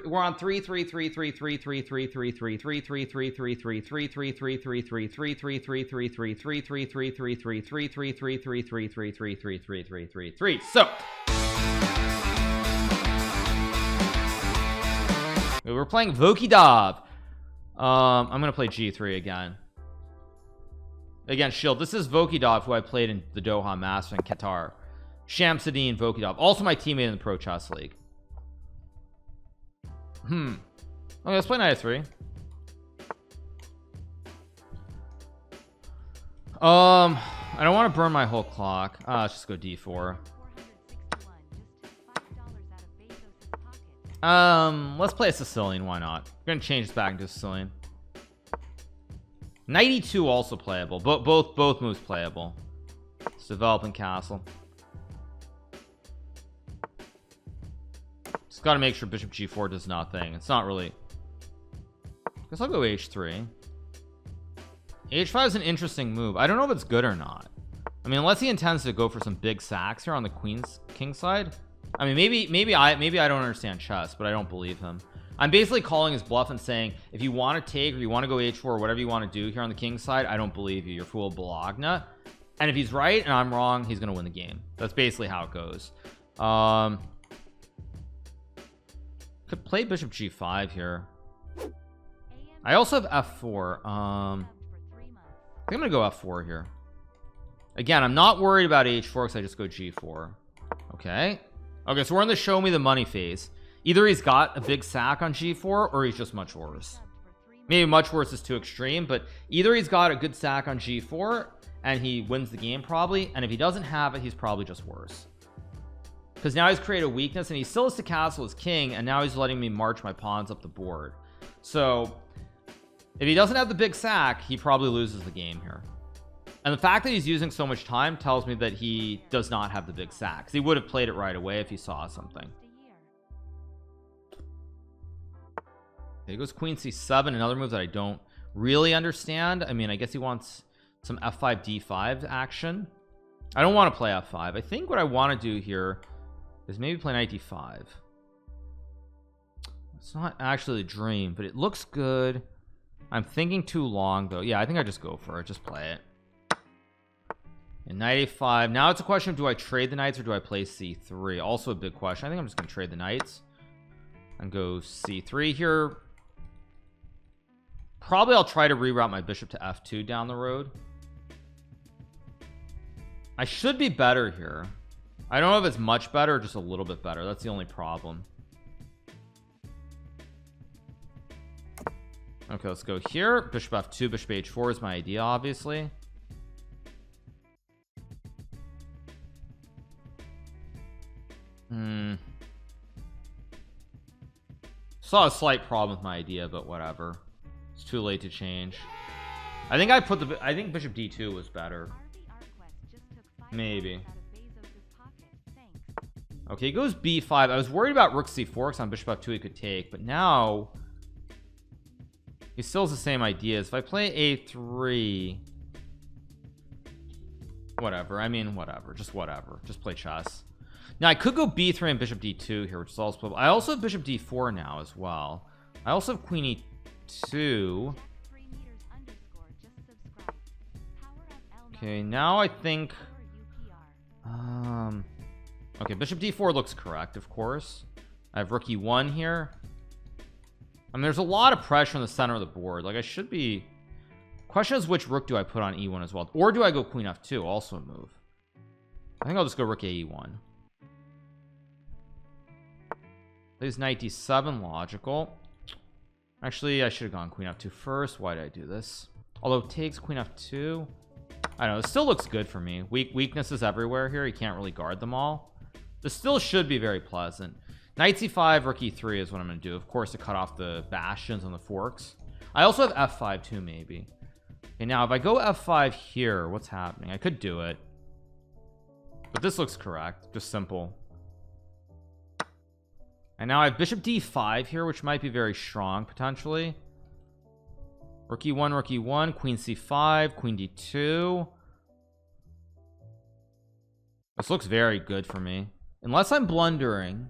We're on 3 3 3 3 3 3 3 3 3 3 3 3 3 3 3 3 3 3 3 3 3 3 3 3 3 3 3 3 3 3 3 3 3 3 3 3 3 3 3 3 3. So we're playing Vokidov. I'm gonna play G3 again Shield. This is Vokidov, who I played in the Doha Master in Qatar. Shamsuddin Vokidov, also my teammate in the Pro Chess League. Okay, let's play knight f3. I don't want to burn my whole clock. Let's just go d4. Let's play a Sicilian. Why not? We're gonna change this back into Sicilian. Knight e2 also playable. Both moves playable. Let's develop in castle. Just got to make sure bishop g4 does nothing. It's not really. Guess I'll go h3. h5 is an interesting move. I don't know if it's good or not. I mean, unless he intends to go for some big sacks here on the king side. I mean, maybe I don't understand chess, but I don't believe him. I'm basically calling his bluff and saying, if you want to take or you want to go h4 or whatever you want to do here on the king side, I don't believe you. You're full of Bologna. And if he's right and I'm wrong, he's gonna win the game. That's basically how it goes. Could play bishop g5 here. I also have f4. I think I'm gonna go f4 here. Again, I'm not worried about h4 because I just go g4. Okay, so we're in the show me the money phase. Either he's got a big sack on g4 or he's just much worse. Maybe much worse is too extreme, but either he's got a good sack on g4 and he wins the game probably, and if he doesn't have it, he's probably just worse, because now he's created a weakness and he still has to castle his king, and now he's letting me march my pawns up the board. So if he doesn't have the big sack, he probably loses the game here. And the fact that he's using so much time tells me that he does not have the big sack. He would have played it right away if he saw something. There goes queen c7, another move that I don't really understand. I mean, I guess he wants some f5 d5 action. I don't want to play f5. I think what I want to do here is maybe play knight d5. It's not actually a dream, but it looks good. I'm thinking too long though. Yeah, I think I just go for it. Just play it. And knight a5. Now it's a question of, do I trade the knights or do I play c3? Also a big question. I think I'm just gonna trade the knights and go c3 here. Probably I'll try to reroute my bishop to f2 down the road. I should be better here. I don't know if it's much better or just a little bit better. That's the only problem. Okay, let's go here. Bishop f2, bishop h4 is my idea, obviously. Saw a slight problem with my idea, but whatever. It's too late to change. I think bishop d2 was better. Maybe. Okay, he goes b5. I was worried about rook c4 because on bishop f2 he could take, but now he still has the same ideas. If I play a3, whatever. I mean, whatever. Just whatever. Just play chess. Now I could go b3 and bishop d2 here, which is also. I also have bishop d4 now as well. I also have queen e2. Okay, now I think. Okay, bishop d4 looks correct, of course. I have rook e1 here. I mean, there's a lot of pressure in the center of the board. Like, I should be. Question is, which rook do I put on e1 as well, or do I go queen f2? Also a move. I think I'll just go rook a e1. Plays knight d7, logical. Actually, I should have gone queen f2 first. Why did I do this? Although it takes queen f2. I don't know. It still looks good for me. Weaknesses everywhere here. You can't really guard them all. This still should be very pleasant. Knight c5, rook e3 is what I'm going to do. Of course, to cut off the bastions on the forks. I also have f5 too, maybe. Okay, now if I go f5 here, what's happening? I could do it, but this looks correct. Just simple. And now I have bishop d5 here, which might be very strong potentially. Rook e1, queen c5, queen d2. This looks very good for me, unless I'm blundering.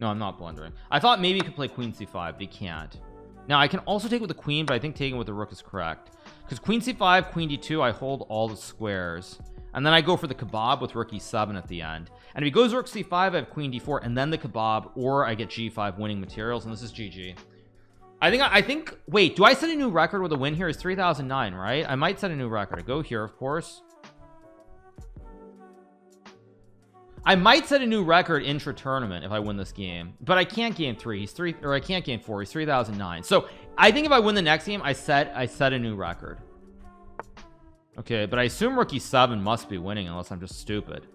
No, I'm not blundering. I thought maybe you could play queen c5, but you can't. Now I can also take with the queen, but I think taking with the rook is correct, because queen c5, queen d2, I hold all the squares, and then I go for the kebab with rook e7 at the end. And if he goes rook c5, I have queen d4 and then the kebab, or I get g5 winning materials, and this is GG. I think wait, do I set a new record with a win here? Is 3009, right? I might set a new record. I go here, of course. I might set a new record intra tournament if I win this game, but I can't game 3. He's 3, or I can't game 4. He's 3009. So I think if I win the next game, I set a new record. Okay, but I assume rook e7 must be winning unless I'm just stupid.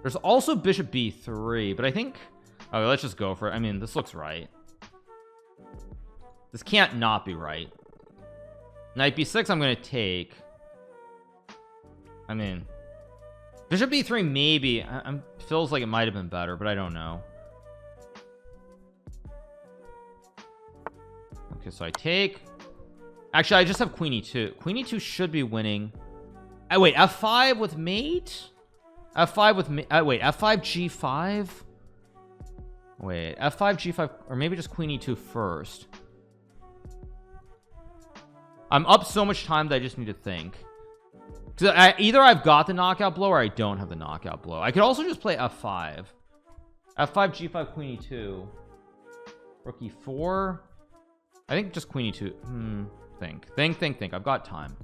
There's also bishop b3, but I think, okay, let's just go for it. I mean, this looks right. This can't not be right. Knight b6 I'm gonna take. I mean, bishop b3 maybe. Feels like it might have been better, but I don't know. Okay, so I take. Actually, I just have queen e2. Queen e2 should be winning. Wait, f5 with mate? f5 with mate. Wait, f5 g5. Wait, f5 g5, or maybe just queen e2 first. I'm up so much time that I just need to think. Because either I've got the knockout blow or I don't have the knockout blow. I could also just play f5. f5 g5 queen e2. Rook e4. I think just queen e2. Think. I've got time.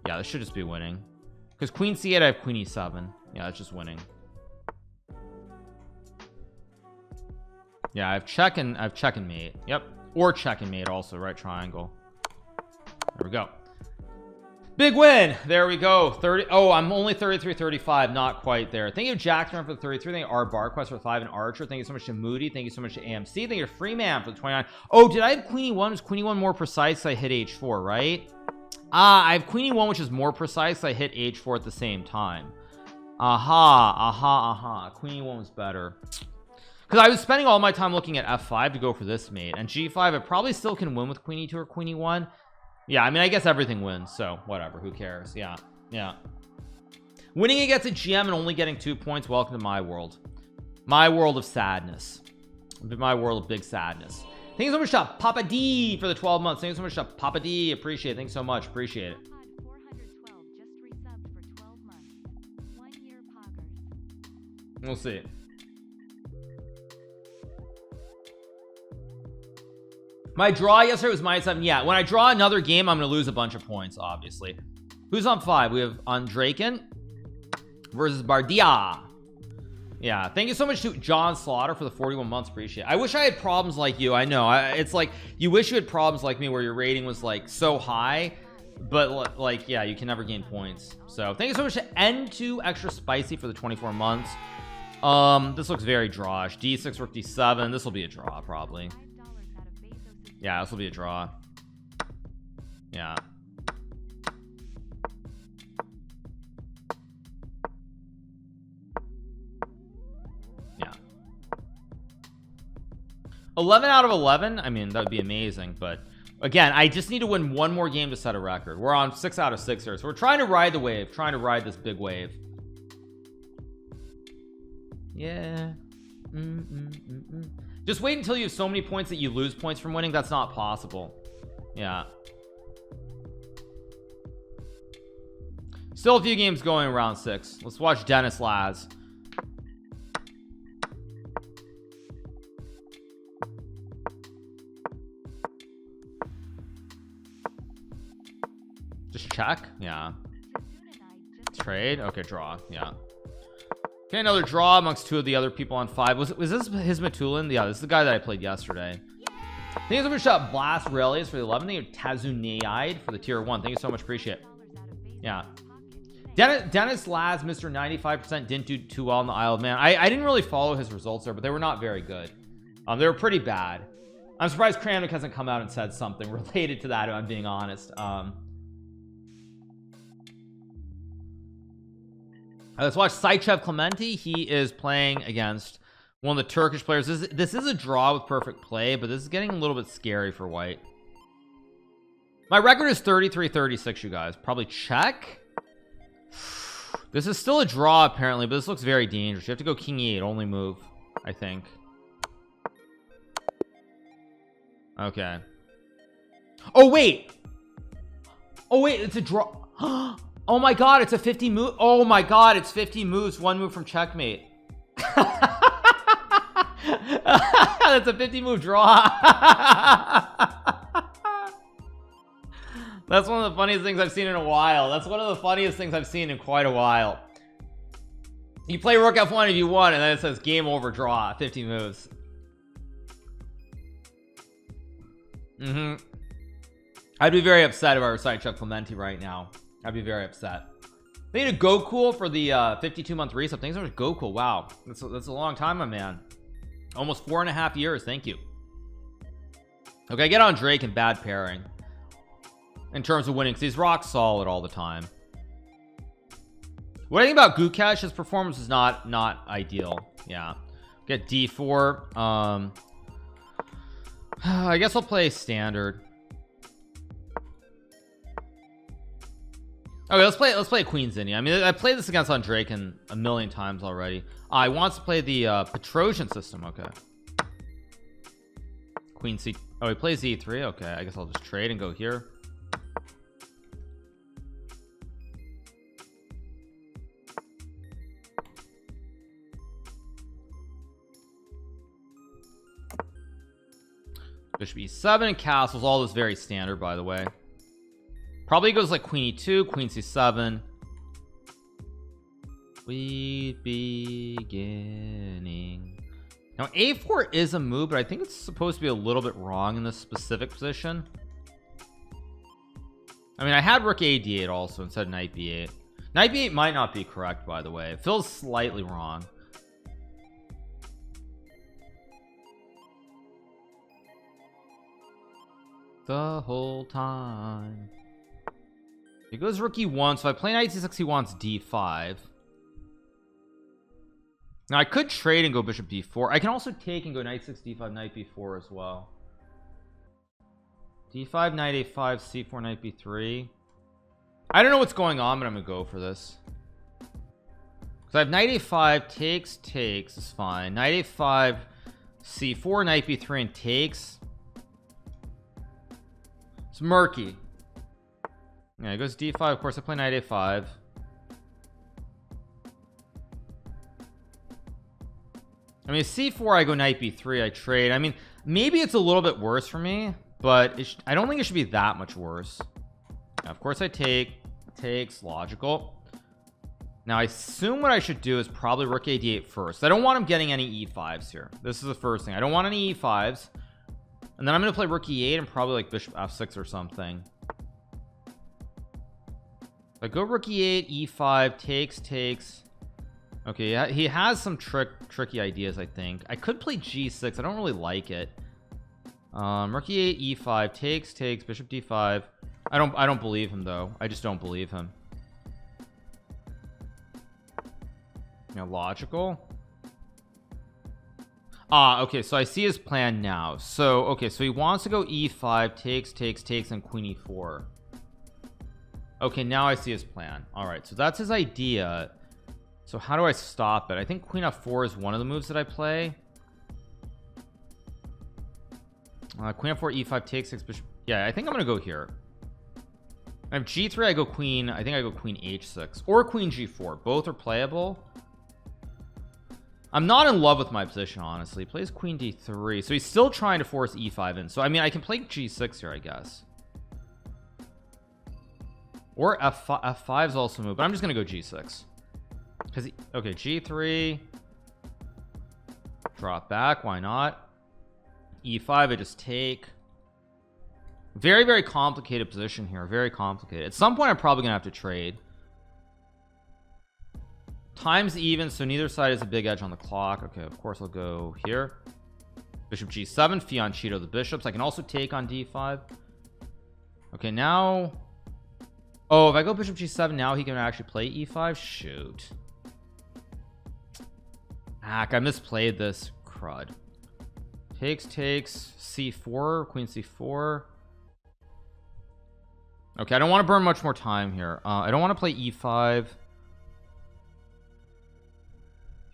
Yeah, this should just be winning. Because queen c8, I have queen e7. Yeah, it's just winning. Yeah, I have check and mate. Yep. Or check and mate also, right triangle. There we go. Big win. There we go. 30. Oh, I'm only 33-35. Not quite there. Thank you, Jackson, for the 33. Thank you, R Barquest for the 5 and Archer. Thank you so much to Moody. Thank you so much to AMC. Thank you to Freeman for the 29. Oh, did I have queen e1? Was queen e1 more precise? I hit h4, right? I have queen e1, which is more precise. I hit h4 at the same time. Aha. Queen e1 was better. Because I was spending all my time looking at f5 to go for this mate. And g5, I probably still can win with queen e2 or queen e1. Yeah, I mean, I guess everything wins, so whatever, who cares? Yeah. Winning against a GM and only getting 2 points. Welcome to my world of sadness, my world of big sadness. Thank you so much to Papa D for the 12 months. Thank you so much to Papa D. Appreciate it. Thanks so much. Appreciate it. We'll see. My draw yesterday was -7. Yeah, when I draw another game, I'm gonna lose a bunch of points, obviously. Who's on 5? We have Andraken versus Bardia. Yeah, thank you so much to John Slaughter for the 41 months. Appreciate it. I wish I had problems like you. I know, it's like you wish you had problems like me where your rating was like so high, but like, yeah, you can never gain points. So thank you so much to N2 Extra Spicy for the 24 months. This looks very drawish. D6 rook d7. This will be a draw probably. Yeah, this will be a draw. Yeah. Yeah. 11 out of 11. I mean, that would be amazing, but again, I just need to win one more game to set a record. We're on 6 out of 6 here, so we're trying to ride the wave, trying to ride this big wave. Yeah. Just wait until you have so many points that you lose points from winning. That's not possible. Yeah. Still a few games going around 6. Let's watch Dennis Laz. Just check. Yeah. Trade. Okay, draw. Yeah. Okay, another draw amongst 2 of the other people on 5. Was this his Matulin? Yeah, this is the guy that I played yesterday. Thank you so much to Blast Relius for the 11. Thank you Tazuneide for the tier 1. Thank you so much. Appreciate it. Yeah. Dennis Laz, Mr. 95%, didn't do too well in the Isle of Man. I didn't really follow his results there, but they were not very good. They were pretty bad. I'm surprised Kramnik hasn't come out and said something related to that, if I'm being honest. Let's watch Saichev Clementi. He is playing against one of the Turkish players. This is a draw with perfect play, but this is getting a little bit scary for white. My record is 33-36, you guys. Probably check. This is still a draw apparently, but this looks very dangerous. You have to go king e8, only move, I think. Okay. Oh wait, it's a draw. Oh my god, it's a 50 move. Oh my god, it's 50 moves, one move from checkmate. That's a 50 move draw. That's one of the funniest things I've seen in a while. That's one of the funniest things I've seen in quite a while. You play rook f1 if you won, and then it says game over, draw, 50 moves. I'd be very upset if I were side check Clementi right now. I'd be very upset. They need a go cool for the 52-month reset. Things are go cool. Wow, that's a long time, my man. Almost 4.5 years. Thank you. Okay, I get on Drake in bad pairing in terms of winning, because he's rock solid all the time. What I think about Gukesh, his performance is not ideal. Yeah, get d4. I guess I'll play standard. Okay, let's play Queen Zinni. I mean, I played this against on Drake a million times already. He wants to play the Petrosian system. Okay, Queen C. Oh, he plays e3. Okay, I guess I'll just trade and go here. Bishop e7 and castles. All this very standard, by the way. Probably goes like queen e2, queen c7. We beginning. Now a4 is a move, but I think it's supposed to be a little bit wrong in this specific position. I mean, I had rook a d8 also instead of knight b8. Knight b8 might not be correct, by the way. It feels slightly wrong. The whole time. He goes rook e1, so if I play knight c6, he wants d5. Now I could trade and go bishop d4. I can also take and go knight 6 d5 knight b4 as well. d5 knight a5 c4 knight b3. I don't know what's going on, but I'm gonna go for this because I have knight a5 takes is fine. Knight a5 c4 knight b3 and takes. It's murky. Yeah, it goes d5. Of course I play knight a5. I mean c4 I go knight b3, I trade. I mean maybe it's a little bit worse for me, but I don't think it should be that much worse. Now, of course I takes logical. Now I assume what I should do is probably rook a d8 first. I don't want him getting any e5s here. This is the first thing. I don't want any e5s, and then I'm gonna play rook e8 and probably like bishop f6 or something. If I go rook e8 e5 takes. Okay, he has some tricky ideas. I think I could play g6. I don't really like it. Rook e8 e5 takes bishop d5. I don't believe him though. I just don't believe him. You know, logical. Okay, so I see his plan now. So okay, so he wants to go e5 takes and queen e4. Okay, now I see his plan. All right, so that's his idea. So how do I stop it? I think queen f4 is one of the moves that I play. Queen f4 e5 takes 6 bishop. Yeah, I think I'm gonna go here. I have g3. I go queen. I think I go queen h6 or queen g4. Both are playable. I'm not in love with my position, honestly. He plays queen d3, so he's still trying to force e5 in. So I mean, I can play g6 here, I guess. Or f5 is also a move, but I'm just gonna go g6 because okay, g3, drop back, why not? E5, I just take. Very, very complicated position here. Very complicated. At some point I'm probably gonna have to trade. Time's even, so neither side is a big edge on the clock. Okay, of course I'll go here. Bishop g7, fianchetto the bishops. I can also take on d5. Okay, now oh, if I go bishop g7 now he can actually play e5. Shoot, I misplayed this. Crud. Takes c4 queen c4. Okay, I don't want to burn much more time here. I don't want to play e5.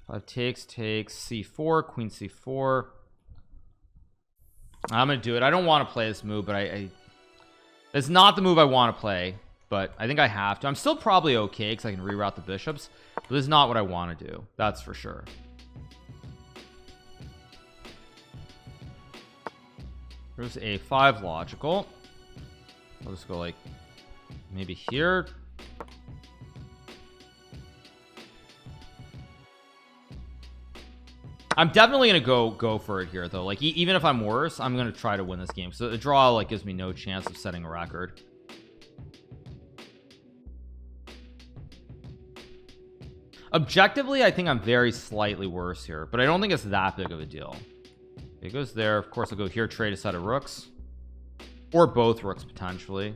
5 takes c4, queen c4. I'm gonna do it. I don't want to play this move, but it's not the move I want to play, but I think I have to. I'm still probably okay because I can reroute the bishops, but this is not what I want to do, that's for sure. There's a5 logical. I'll just go like maybe here. I'm definitely gonna go for it here though. Like even if I'm worse, I'm gonna try to win this game. So the draw like gives me no chance of setting a record. Objectively, I think I'm very slightly worse here, but I don't think it's that big of a deal. It goes there. Of course, I'll go here, trade a set of rooks, or both rooks potentially.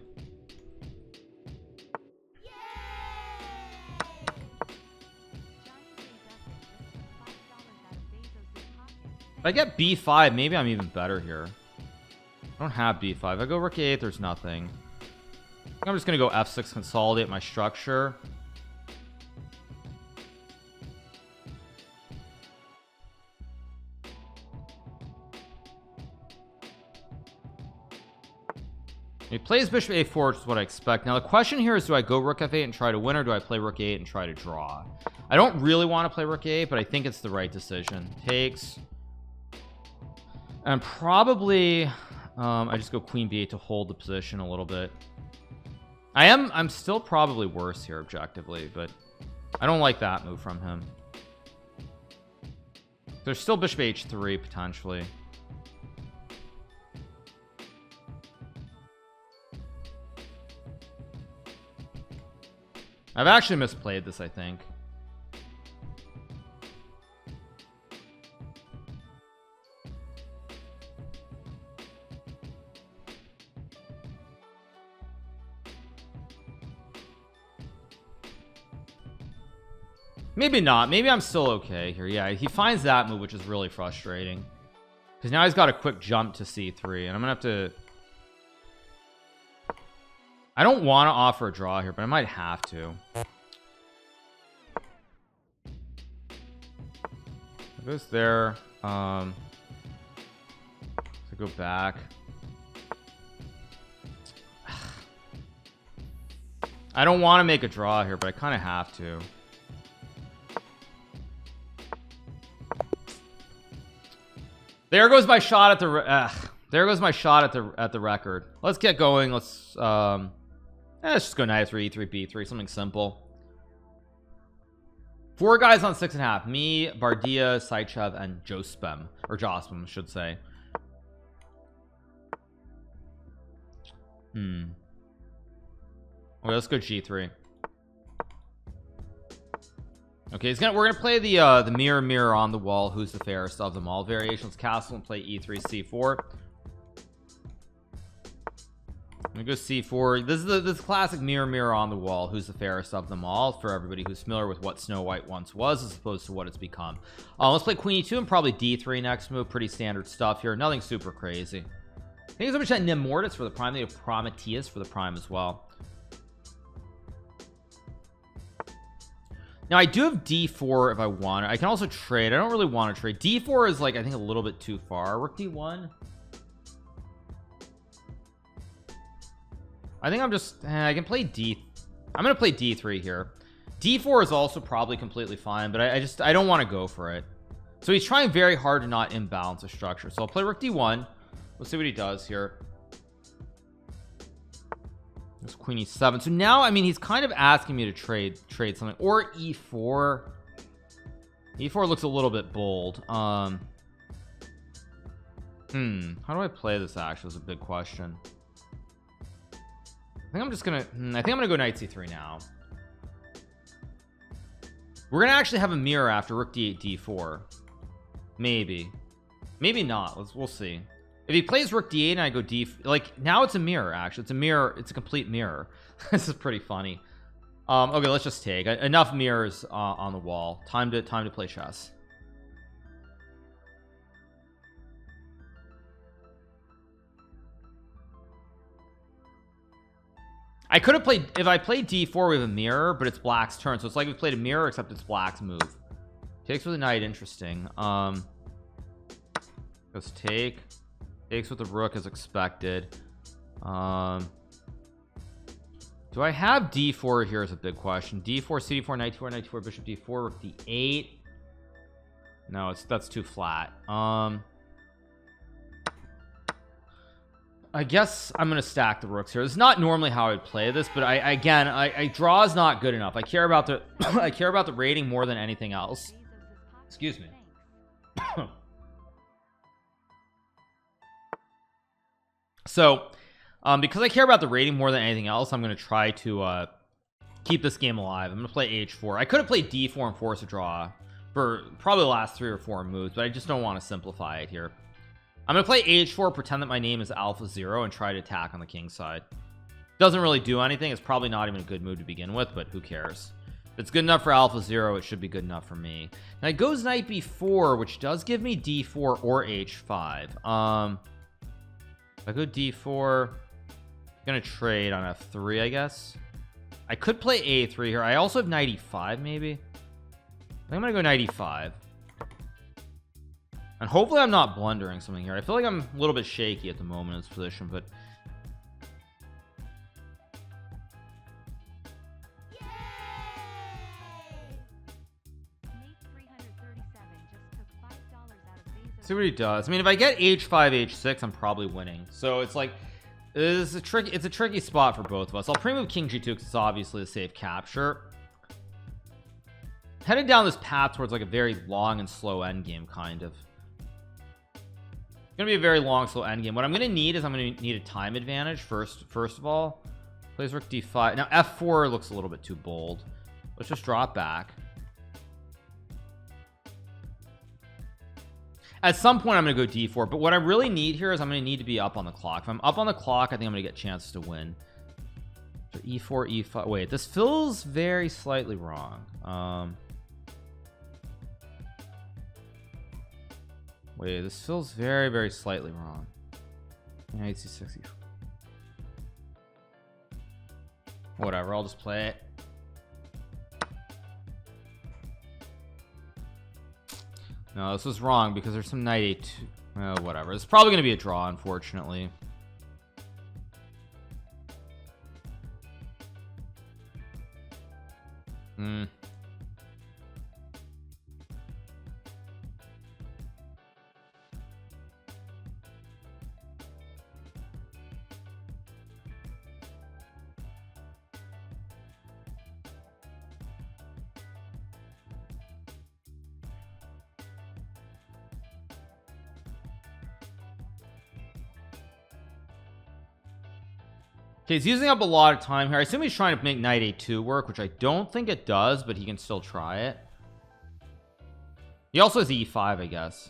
If I get b5, maybe I'm even better here. I don't have b5. I go rook a8, there's nothing. I'm just gonna go f6, consolidate my structure. He plays bishop a4, which is what I expect. Now the question here is, do I go rook f8 and try to win, or do I play rook a8 and try to draw? I don't really want to play rook a8, but I think it's the right decision. Takes. And probably I just go queen b8 to hold the position a little bit. I'm still probably worse here objectively, but I don't like that move from him. There's still bishop h3 potentially. I've actually misplayed this, I think. Maybe not. Maybe I'm still okay here. Yeah, he finds that move, which is really frustrating. Because now he's got a quick jump to c3, and I'm gonna have to... I don't want to offer a draw here, but I might have to. It goes there. So go back. I don't want to make a draw here, but I kind of have to. There goes my shot at the there goes my shot at the record. Let's get going. Let's just go knight 3 e3 b3, something simple. 4 guys on 6.5. Me, Bardia, Saichev, and Jospem, or Jospem, I should say. Okay, let's go g3. Okay, we're gonna play the mirror on the wall, who's the fairest of them all variations. Castle and play e3 c4. I'm gonna go c4. This is this classic mirror on the wall, who's the fairest of them all, for everybody who's familiar with what Snow White once was as opposed to what it's become. Let's play queen e2 and probably d3 next move. Pretty standard stuff here, nothing super crazy. Thank you so much to Nimortis for the prime. They have Prometheus for the prime as well. Now I do have d4 if I want it. I can also trade. I don't really want to trade. D4 is like, I think, a little bit too far. Rook d1. I think I'm just I can play I'm gonna play d3 here. d4 is also probably completely fine, but I don't want to go for it. So he's trying very hard to not imbalance the structure. So I'll play rook d1. We'll see what he does here. It's queen e7. So now, I mean, he's kind of asking me to trade something, or e4. E4 looks a little bit bold. How do I play this? Actually, is a big question. I think I'm just gonna I think I'm gonna go knight c3 now. We're gonna actually have a mirror after rook d8 d4. Maybe not. We'll see. If he plays rook d8 and I go like, now it's a mirror. Actually, it's a mirror. It's a complete mirror. This is pretty funny. Okay, let's just take enough mirrors on the wall. Time to play chess. I could have played, if I played d4 we have a mirror, but it's black's turn, so it's like we played a mirror except it's black's move. Takes with a knight, interesting. Goes take. Takes with the rook as expected. Do I have d4 here is a big question. d4, c4, knight d4, knight d4, bishop d4, rook d8. No, that's too flat. I guess I'm gonna stack the rooks here. It's not normally how I would play this, but I draw is not good enough. I care about the I care about the rating more than anything else. Excuse me. So because I care about the rating more than anything else, I'm going to try to keep this game alive. I'm going to play h4. I could have played d4 and force a draw for probably the last 3 or 4 moves, but I just don't want to simplify it here. I'm going to play h4, pretend that my name is Alpha Zero, and try to attack on the king side. Doesn't really do anything. It's probably not even a good move to begin with, but who cares? If it's good enough for Alpha Zero, it should be good enough for me. Now it goes knight b4, which does give me d4 or h5. If I go d4, I'm gonna trade on f3, I guess. I could play a3 here. I also have knight e5, maybe. I think I'm gonna go knight e5, and hopefully I'm not blundering something here. I feel like I'm a little bit shaky at the moment in this position, but see what he does. I mean, if I get h5 h6, I'm probably winning. So it's like it's a tricky spot for both of us. I'll pre-move king g2 because it's obviously a safe capture. Heading down this path towards like a very long and slow endgame, kind of. It's gonna be a very long, slow endgame. What I'm gonna need is I'm gonna need a time advantage first of all. Plays rook d5. Now f4 looks a little bit too bold. Let's just drop back. At some point I'm gonna go d4, but what I really need here is I'm gonna need to be up on the clock. If I'm up on the clock, I think I'm gonna get chances to win. So e4 e5. Wait, this feels very slightly wrong. Wait, this feels very, very slightly wrong. Knight c6 e4. Whatever, I'll just play it. No, this was wrong because there's some knight a2. Whatever. It's probably going to be a draw, unfortunately. Okay, he's using up a lot of time here. I assume he's trying to make knight a2 work, which I don't think it does, but he can still try it. He also has e5, I guess.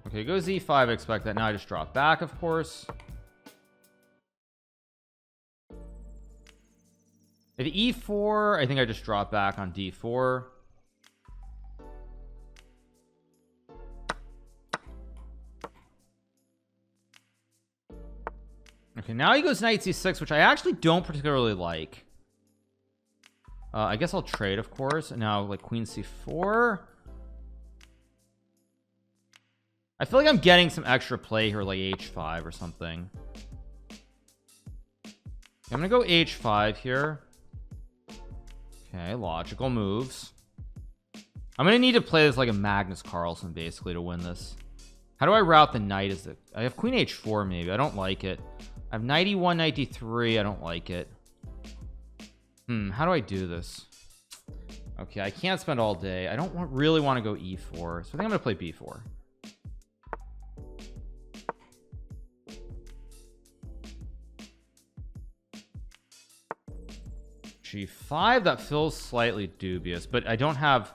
Okay, goes e5. I expect that. Now I just drop back, of course. If e4, I think I just drop back on d4. Okay, now he goes knight c6, which I actually don't particularly like. I guess I'll trade, of course. And now like queen c4. I feel like I'm getting some extra play here, like h5 or something. I'm gonna go h5 here. Okay, logical moves. I'm gonna need to play this like a Magnus Carlsen basically to win this. How do I route the knight? I have queen h4 maybe. I don't like it. I have knight e1, knight d3. I don't like it. How do I do this? Okay, I can't spend all day. I don't really want to go e4, so I think I'm gonna play b4. g5, that feels slightly dubious, but I don't have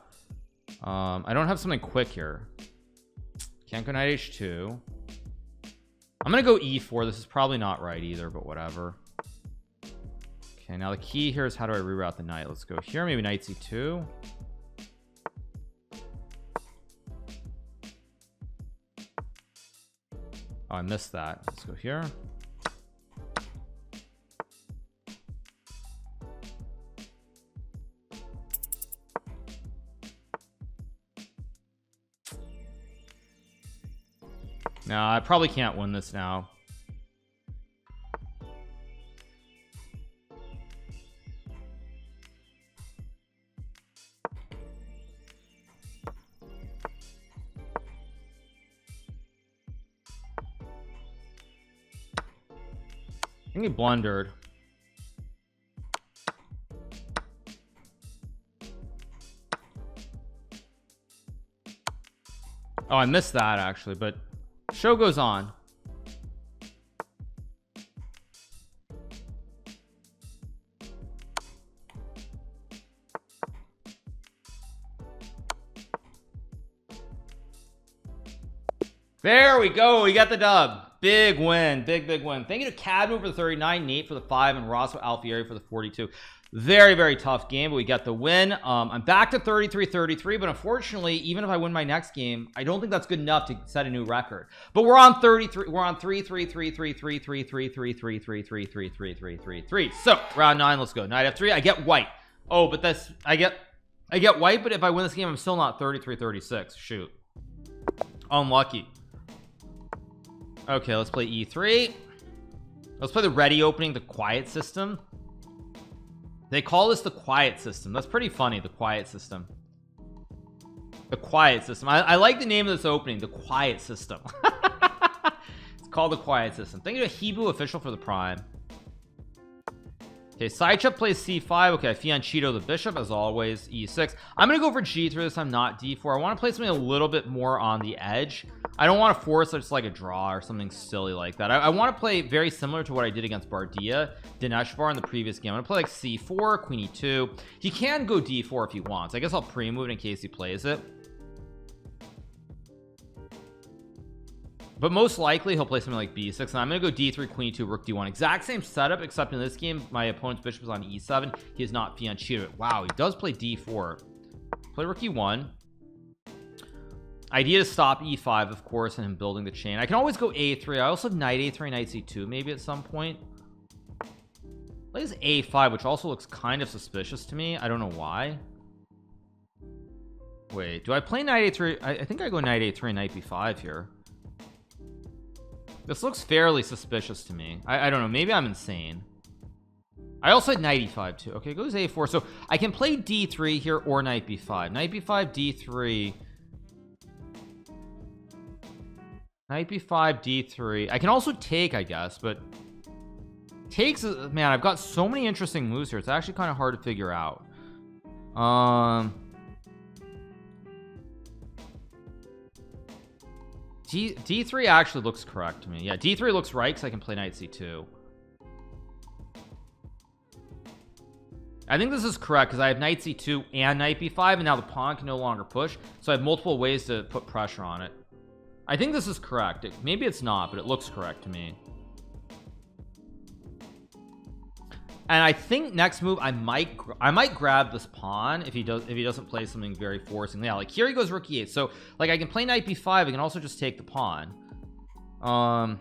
something quick here. Can't go knight h2. I'm gonna go e4. This is probably not right either, but whatever. Okay, now the key here is how do I reroute the knight? Let's go here, maybe knight c2. Oh, I missed that. Let's go here. No, I probably can't win this now. I think he blundered. Oh, I missed that actually, but show goes on. There we go. We got the dub. Big win. Big win. Thank you to Cadmo for the 39, Nate for the 5, and Rosso Alfieri for the 42. Very tough game, but we got the win. I'm back to 33, but unfortunately, even if I win my next game, I don't think that's good enough to set a new record. But we're on 33. We're on 3. So round 9, let's go. Knight f3. I get white. Oh, but that's I get white, but if I win this game, I'm still not 33-36. Shoot. Unlucky. Okay, let's play e3. Let's play the ready opening, the quiet system. They call this the quiet system. That's pretty funny, the quiet system. The quiet system. I like the name of this opening, the quiet system. It's called the quiet system. Thank you to Hibu official for the prime. Okay, Sidechep plays c5. Okay, I fianchetto the bishop as always. e6. I'm gonna go for g3 this time, not d4. I want to play something a little bit more on the edge. I don't want to force just like a draw or something silly like that. I want to play very similar to what I did against Bardia Dineshvar in the previous game. I'm gonna play like c4, queen e2. He can go d4 if he wants. I guess I'll pre-move it in case he plays it, but most likely he'll play something like b6, and I'm gonna go d3, queen e2, rook d1. Exact same setup, except in this game my opponent's bishop is on e7. He is not fianchetto. Wow, he does play d4. Play rook e1. Idea to stop e5, of course, and him building the chain. I can always go a3. I also have knight a3, knight c2 maybe at some point. Plays a5, which also looks kind of suspicious to me. I don't know why. Wait, do I play knight a3? I think I go knight a3, knight b5 here. This looks fairly suspicious to me. I don't know, maybe I'm insane. I also had knight e5 too. Okay, goes a4, so I can play d3 here or knight b5. Knight b5, d3. Knight b5, d3. I can also take, I guess, but takes, man, I've got so many interesting moves here. It's actually kind of hard to figure out. D3 actually looks correct to me. Yeah, d3 looks right because I can play knight c2. I think this is correct because I have knight c2 and knight b5, and now the pawn can no longer push, so I have multiple ways to put pressure on it. I think this is correct. Maybe it's not, but it looks correct to me. And I think next move I might grab this pawn if he doesn't play something very forcing. Yeah, like here he goes rook e8. So like I can play knight b5. I can also just take the pawn. Knight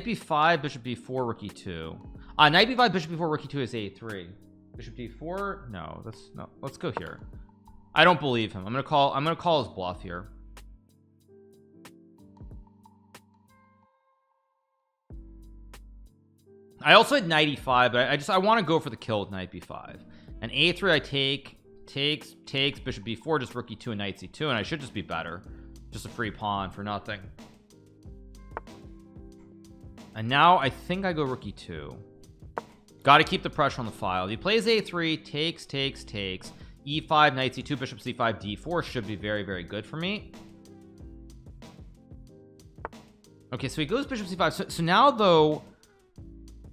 b5, bishop b4, rook e2. Knight b5, bishop b4, rook e2 is a3. Bishop d4. No, that's no. Let's go here. I don't believe him. I'm gonna call his bluff here. I also had knight e5, but I want to go for the kill with knight b5. And a3 I takes bishop b4, just rook e2 and knight c2, and I should just be better. Just a free pawn for nothing. And now I think I go rook e2. Got to keep the pressure on the file. If he plays a3, takes e5, knight c2, bishop c5, d4 should be very good for me. Okay, so he goes bishop c5. So now though,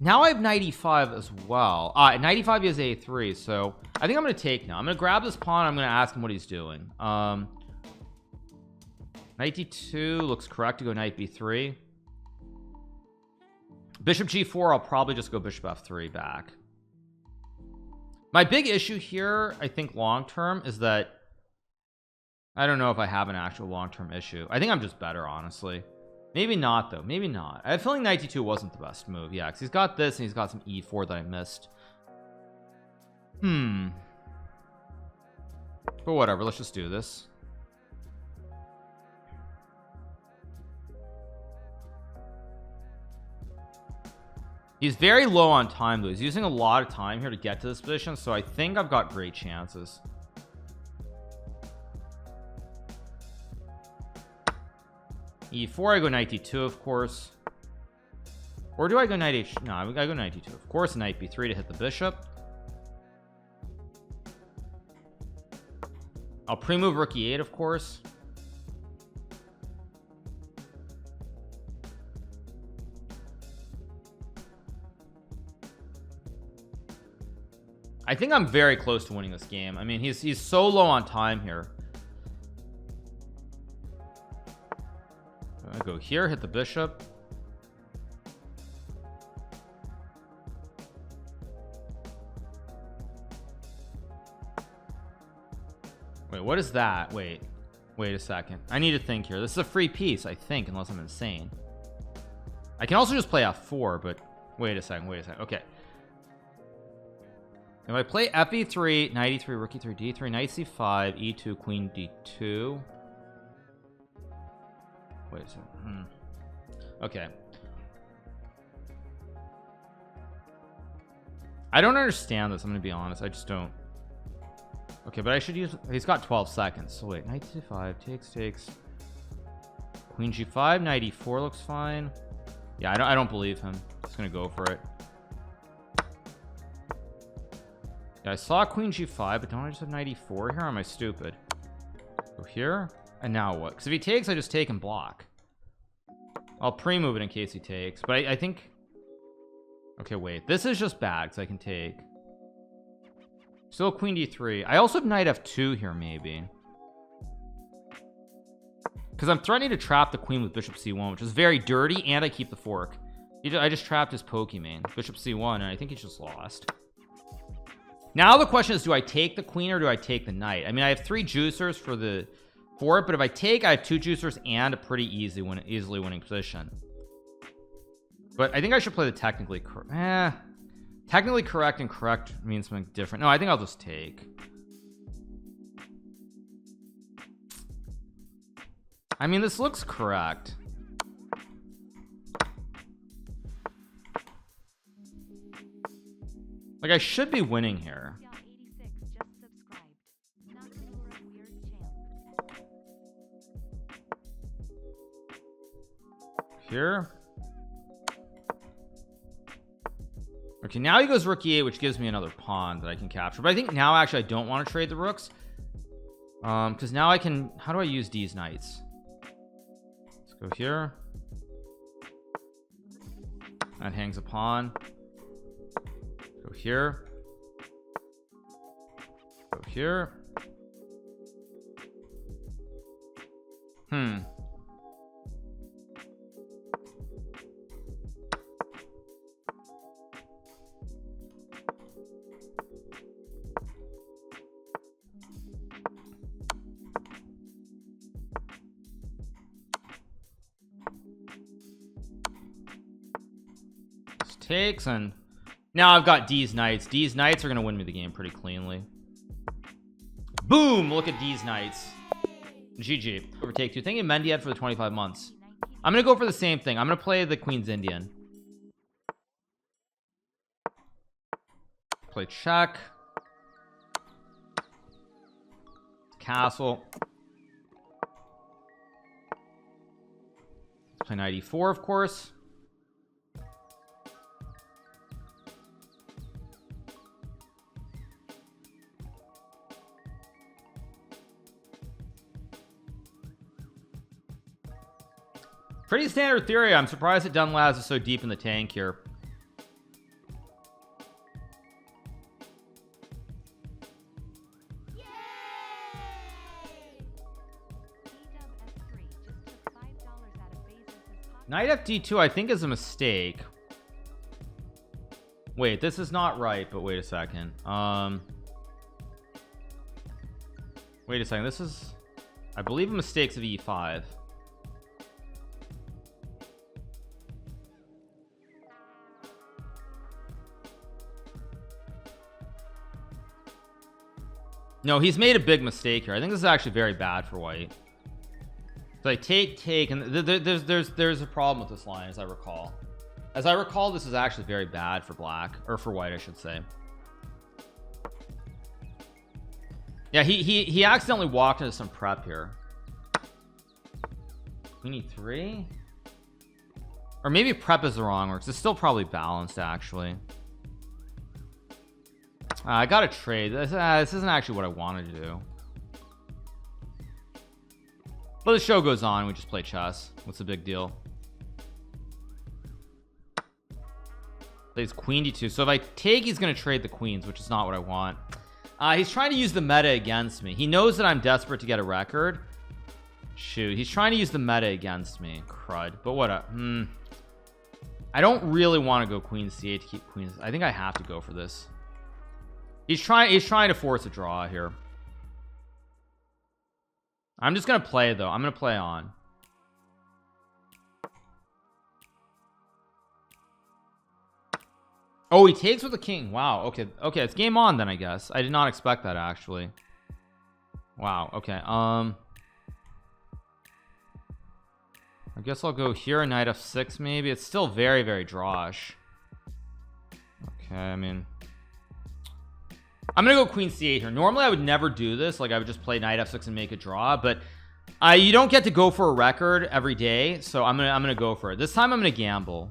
now I have knight e5 as well. Knight e5 is a3, so I think I'm going to take now. I'm going to grab this pawn. I'm going to ask him what he's doing. Knight d2 looks correct to go knight b3. Bishop g4, I'll probably just go bishop f3 back. My big issue here, I think long term, is that I don't know if I have an actual long-term issue. I think I'm just better, honestly. Maybe not though, maybe not. I have a feeling knight d2 wasn't the best move. Yeah, because he's got this and he's got some e4 that I missed. But whatever, let's just do this. He's very low on time though. He's using a lot of time here to get to this position, so I think I've got great chances. E4, I go knight d2, of course. Or do I go knight h? No, I go knight d2. Of course, knight b3 to hit the bishop. I'll pre-move rook e8, of course. I think I'm very close to winning this game. I mean, he's so low on time here. I go here, hit the bishop. Wait, what is that? Wait a second. I need to think here. This is a free piece, I think, unless I'm insane. I can also just play f4, but wait a second. Okay. If I play fe3, knight e3, rook e3, d3, knight c5, e2, queen d2. Wait a second. Okay. I don't understand this. I'm gonna be honest. I just don't. Okay, but I should use. He's got 12 seconds. So wait, knight c5 takes. Queen g5, knight e4 looks fine. Yeah, I don't believe him. Just gonna go for it. Yeah, I saw queen g5, but don't I just have knight e4 here? Or am I stupid? Go here, and now what? Because if he takes, I just take and block. I'll pre-move it in case he takes, but I think. Okay, wait. This is just bad because I can take. Still queen d3. I also have knight f2 here, maybe. Because I'm threatening to trap the queen with bishop c1, which is very dirty, and I keep the fork. I just trapped his Pokemon. Bishop c1, and I think he's just lost. Now the question is, do I take the queen or do I take the knight? I mean, I have 3 juicers for it, but if I take, I have 2 juicers and a pretty easily winning position. But I think I should play the technically correct and correct means something different. No, I think I'll just take. I mean, this looks correct. Like, I should be winning here. Here. Okay, now he goes rook e8, which gives me another pawn that I can capture. But I think now, actually, I don't want to trade the rooks. Because now I can... How do I use these knights? Let's go here. That hangs a pawn. Go here. Go here. This takes, and now I've got D's knights. D's knights are going to win me the game pretty cleanly. Boom! Look at D's knights. GG. Overtake 2. Thank you, Mendiad, for the 25 months. I'm going to go for the same thing. I'm going to play the Queen's Indian. Play check. Castle. Play knight e4, of course. Pretty standard theory. I'm surprised that Dunlaz is so deep in the tank here. Knight fd2 I think is a mistake. Wait, this is not right, but wait a second. Wait a second. This is, I believe, a mistake of e5. No, he's made a big mistake here. I think this is actually very bad for white. So I take, and there's a problem with this line, as I recall. As I recall, this is actually very bad for black, or for white I should say. Yeah, he accidentally walked into some prep here. Queen e3, or maybe prep is the wrong word, 'cause it's still probably balanced actually. I gotta trade this. This isn't actually what I wanted to do, but the show goes on. We just play chess. What's the big deal? Plays queen d2. So if I take, he's gonna trade the queens, which is not what I want. He's trying to use the meta against me. He knows that I'm desperate to get a record. Shoot, he's trying to use the meta against me. Crud. But what a I don't really want to go queen c8 to keep queens. I think I have to go for this. He's trying to force a draw here. I'm just gonna play though. I'm gonna play on. Oh, he takes with the king. Wow. Okay, it's game on then, I guess. I did not expect that actually. Wow. Okay, I guess I'll go here, knight f6 maybe. It's still very, very drawish. Okay, I mean, I'm gonna go queen c8 here. Normally I would never do this, like I would just play knight f6 and make a draw, but you don't get to go for a record every day, so I'm gonna go for it. This time I'm gonna gamble.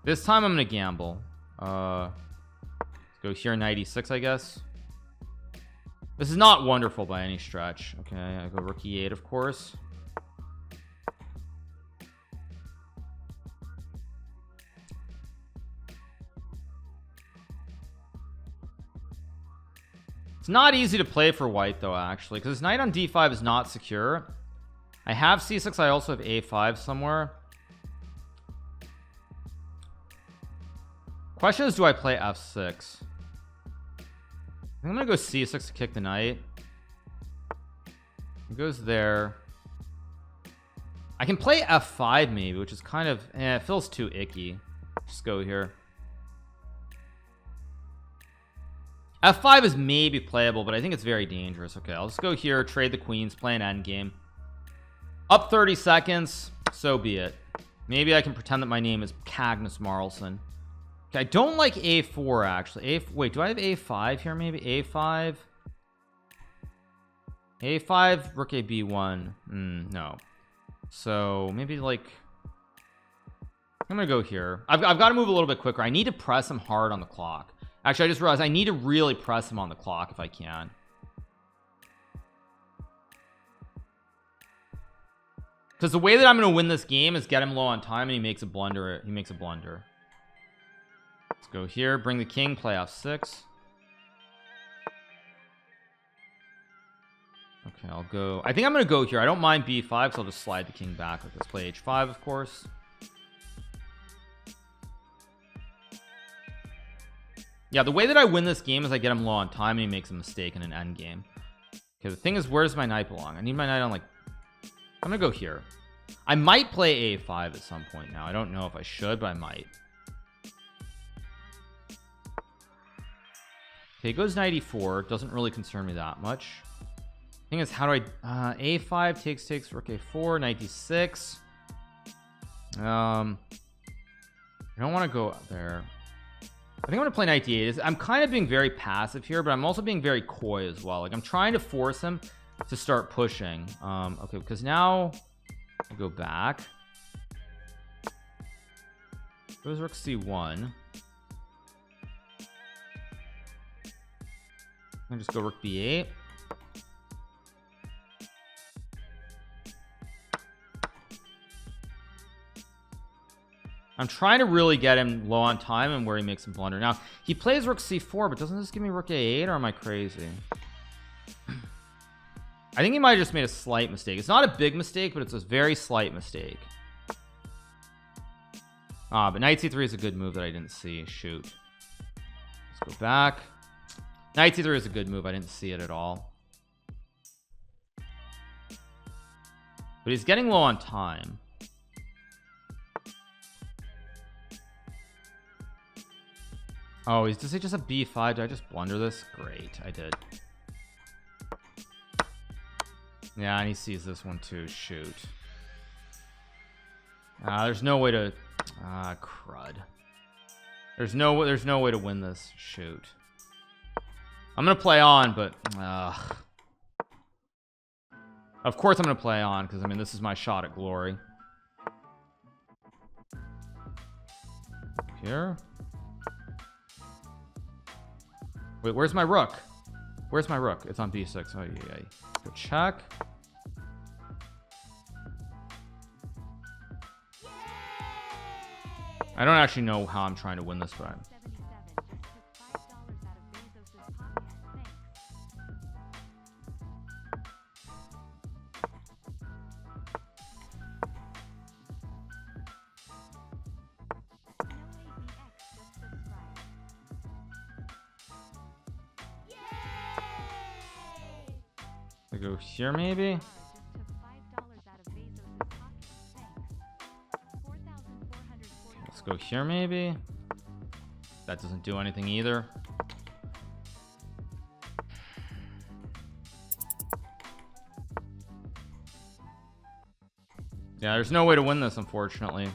This time I'm gonna gamble. Let's go here, knight e6, I guess. This is not wonderful by any stretch. Okay, I go rook e8, of course. It's not easy to play for white though, actually, because knight on d5 is not secure. I have c6. I also have a5 somewhere. Question is, do I play f6? I'm gonna go c6 to kick the knight. It goes there. I can play f5 maybe, which is kind of it feels too icky. Just go here. f5 is maybe playable, but I think it's very dangerous. Okay, I'll just go here, trade the queens, play an endgame. Up 30 seconds, so be it. Maybe I can pretend that my name is Cagnus Marlson. Okay, I don't like a4 actually. Wait, do I have a5 here? Maybe a5, rook a b1. No, so maybe like I'm gonna go here. I've got to move a little bit quicker. I need to press him hard on the clock. Actually, I just realized I need to really press him on the clock if I can. Because the way that I'm going to win this game is get him low on time and he makes a blunder. Let's go here, bring the king, play f6. Okay, I'll go. I think I'm going to go here. I don't mind b5, so I'll just slide the king back with this. Play h5, of course. Yeah, the way that I win this game is I get him low on time and he makes a mistake in an end game. Okay, the thing is, where does my knight belong? I need my knight on, like, I'm gonna go here. I might play a5 at some point now. I don't know if I should, but I might. Okay, goes knight e4. Doesn't really concern me that much. Thing is, how do I a5 takes rook a4, knight d6. I don't want to go up there. I think I'm gonna play knight d8. I'm kind of being very passive here, but I'm also being very coy as well. Like, I'm trying to force him to start pushing. Okay, because now I go back. Goes rook c1. I just go rook b8. I'm trying to really get him low on time and where he makes a blunder. Now he plays rook c4, but doesn't this give me rook a8, or am I crazy? I think he might have just made a slight mistake. It's not a big mistake, but it's a very slight mistake. But knight c3 is a good move that I didn't see. Shoot. Let's go back. Knight c3 is a good move. I didn't see it at all. But he's getting low on time. Oh, does he just have b5? Did I just blunder this? Great, I did. Yeah, and he sees this one too. Shoot. There's no way to crud. There's no way to win this. Shoot. I'm gonna play on, but of course I'm gonna play on, because I mean this is my shot at glory. Here. Wait, where's my rook? Where's my rook? It's on b6. Oh yeah. Go check. I don't actually know how I'm trying to win this, but I go here maybe. Let's go here maybe. That doesn't do anything either. Yeah, there's no way to win this, unfortunately.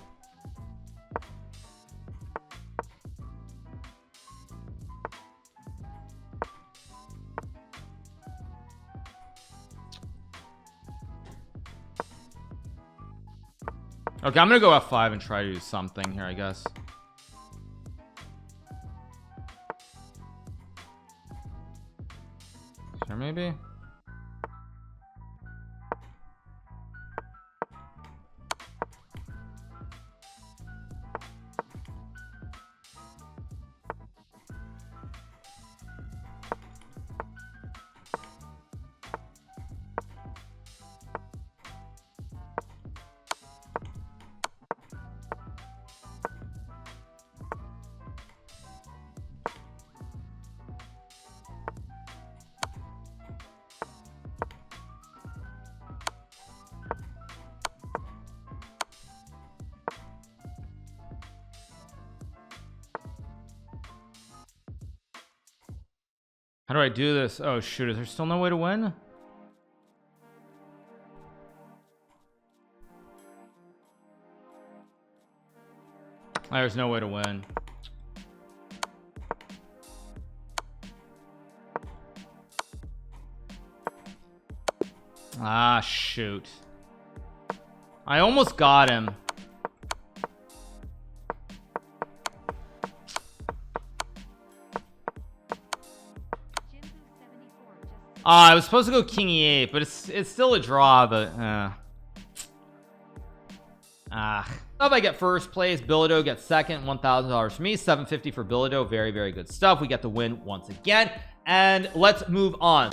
Okay, I'm gonna go f5 and try to do something here, I guess. Here maybe. How do I do this? Oh shoot, is there still no way to win? There's no way to win. Ah, shoot. I almost got him. I was supposed to go king e8, but it's still a draw, but if I get first place, Bilodeau gets second, $1,000 for me, $750 for Bilodeau. Very, very good stuff. We get the win once again, and let's move on.